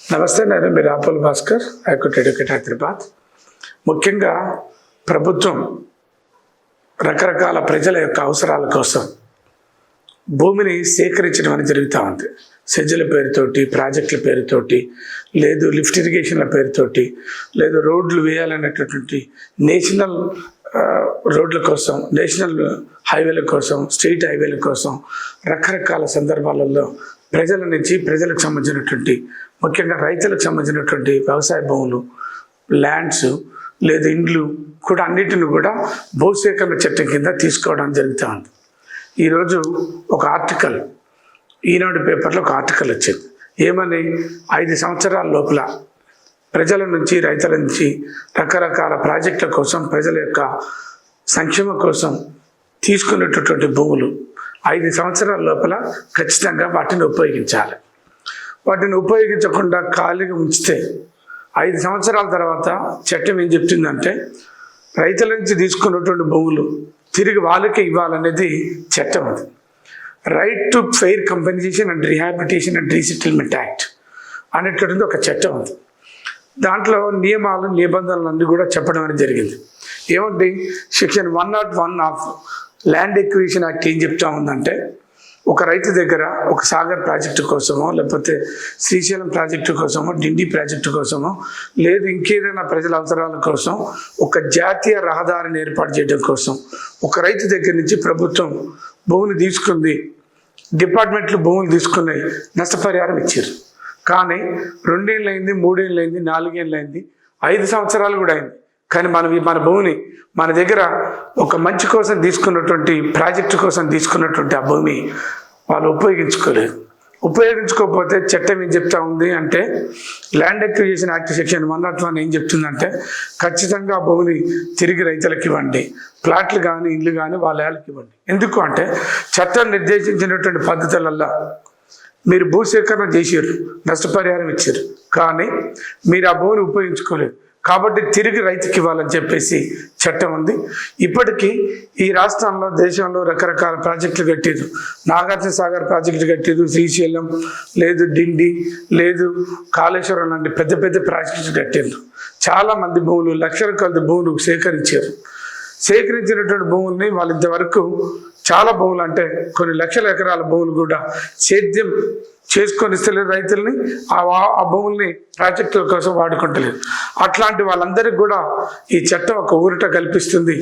నమస్తే, నేను మీ రాపుల్ Bhaskar, high court advocate Hyderabad. ముఖ్యంగా ప్రభుత్వం రకరకాల ప్రజల యొక్క అవసరాల కోసం భూమిని సేకరించడం అనేది జరుగుతూ ఉంది. సెజ్జల పేరుతోటి, ప్రాజెక్టుల పేరుతోటి, లేదు లిఫ్ట్ ఇరిగేషన్ల పేరుతోటి, లేదు రోడ్లు వేయాలనేటటువంటి నేషనల్ రోడ్ల కోసం, నేషనల్ హైవేల కోసం, స్టేట్ హైవేల కోసం రకరకాల సందర్భాలలో ప్రజల నుంచి ప్రజలకు సంబంధించినటువంటి, ముఖ్యంగా రైతులకు సంబంధించినటువంటి వ్యవసాయ భూములు, ల్యాండ్స్ లేదా ఇండ్లు కూడా అన్నిటిని కూడా భూసేకరణ చట్టం కింద తీసుకోవడం జరుగుతూ ఉంది. ఈరోజు ఒక ఆర్టికల్, ఈనాడు పేపర్లో ఒక ఆర్టికల్ వచ్చింది. ఏమని, 5 సంవత్సరాల లోపల ప్రజల నుంచి, రైతుల నుంచి రకరకాల ప్రాజెక్టుల కోసం, ప్రజల యొక్క సంక్షేమం కోసం తీసుకునేటటువంటి భూములు 5 సంవత్సరాల లోపల ఖచ్చితంగా వాటిని ఉపయోగించాలి. వాటిని ఉపయోగించకుండా ఖాళీగా ఉంచితే 5 సంవత్సరాల తర్వాత చట్టం ఏం చెప్తుందంటే, రైతుల నుంచి తీసుకున్నటువంటి భూములు తిరిగి వాళ్ళకే ఇవ్వాలనేది చట్టం. అది right to fair compensation and rehabilitation and resettlement act అనేటువంటిది ఒక చట్టం. అది దాంట్లో నియమాలు, నిబంధనలు అన్నీ కూడా చెప్పడం అనేది జరిగింది. ఏమంటే section 101 of land acquisition act ఏం చెప్తా ఉందంటే, ఒక రైతు దగ్గర ఒక సాగర్ ప్రాజెక్టు కోసమో, లేకపోతే శ్రీశైలం ప్రాజెక్టు కోసమో, డిండి ప్రాజెక్టు కోసమో, లేదు ఇంకేదైనా ప్రజల అవసరాల కోసం ఒక జాతీయ రహదారిని ఏర్పాటు చేయడం కోసం ఒక రైతు దగ్గర నుంచి ప్రభుత్వం భూమిని తీసుకుంది, డిపార్ట్మెంట్లు భూములు తీసుకున్నాయి, నష్టపరిహారం ఇచ్చారు. కానీ 2 ఏళ్ళు అయింది, 3 ఏళ్ళు అయింది, 4 ఏళ్ళు అయింది, 5 సంవత్సరాలు కూడా అయింది. కానీ మన భూమిని మన దగ్గర ఒక మంచి కోసం తీసుకున్నటువంటి, ప్రాజెక్టు కోసం తీసుకున్నటువంటి ఆ భూమి వాళ్ళు ఉపయోగించుకోకపోతే చట్టం ఏం చెప్తా ఉంది అంటే, ల్యాండ్ ఎక్విజిషన్ యాక్ట్ సెక్షన్ 101 ఏం చెప్తుందంటే, ఖచ్చితంగా ఆ భూమిని తిరిగి రైతులకు ఇవ్వండి, ప్లాట్లు కానీ ఇళ్ళు కానీ వాళ్ళకి ఇవ్వండి. ఎందుకు అంటే, చట్టం నిర్దేశించినటువంటి పద్ధతులల్లో మీరు భూసేకరణ చేసారు, నష్టపరిహారం ఇచ్చారు, కానీ మీరు ఆ భూమిని ఉపయోగించుకోలేదు కాబట్టి తిరిగి రైతుకి ఇవ్వాలని చెప్పేసి చట్టం ఉంది. ఇప్పటికీ ఈ రాష్ట్రంలో, దేశంలో రకరకాల ప్రాజెక్టులు కట్టారు. నాగార్జున సాగర్ ప్రాజెక్టు కట్టారు, శ్రీశైలం, లేదు డిండి, లేదు కాళేశ్వరం లాంటి పెద్ద పెద్ద ప్రాజెక్టులు కట్టారు. చాలామంది భూములు, లక్షల కొద్ది భూములు సేకరించారు. సేకరించినటువంటి భూముల్ని వాళ్ళు ఇంతవరకు చాలా భూములు, అంటే కొన్ని లక్షల ఎకరాల భూములు కూడా సేద్యం చేసుకొని ఇస్తలేరు రైతుల్ని, ఆ భూముల్ని ప్రాజెక్టుల కోసం వాడుకుంటలేరు. అట్లాంటి వాళ్ళందరికీ కూడా ఈ చట్టం ఒక ఊరట కల్పిస్తుంది.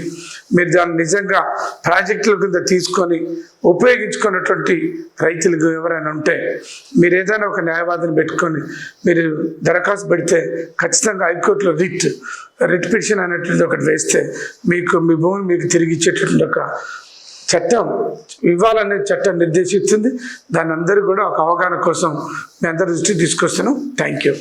మీరు దాన్ని నిజంగా ప్రాజెక్టుల కింద తీసుకొని ఉపయోగించుకున్నటువంటి రైతులకు ఎవరైనా ఉంటే, మీరు ఏదైనా ఒక న్యాయవాదిని పెట్టుకొని మీరు దరఖాస్తు పెడితే ఖచ్చితంగా హైకోర్టులో రిట్ పిటిషన్ అనేటువంటి ఒకటి వేస్తే మీకు మీ భూమిని మీకు తిరిగి ఇచ్చేటటువంటి ఒక చట్టం ఇవ్వాలనే చట్టం నిర్దేశిస్తుంది. దాని అందరూ కూడా ఒక అవగాహన కోసం మీ అందరి దృష్టికి తీసుకొస్తున్నాం. Thank you.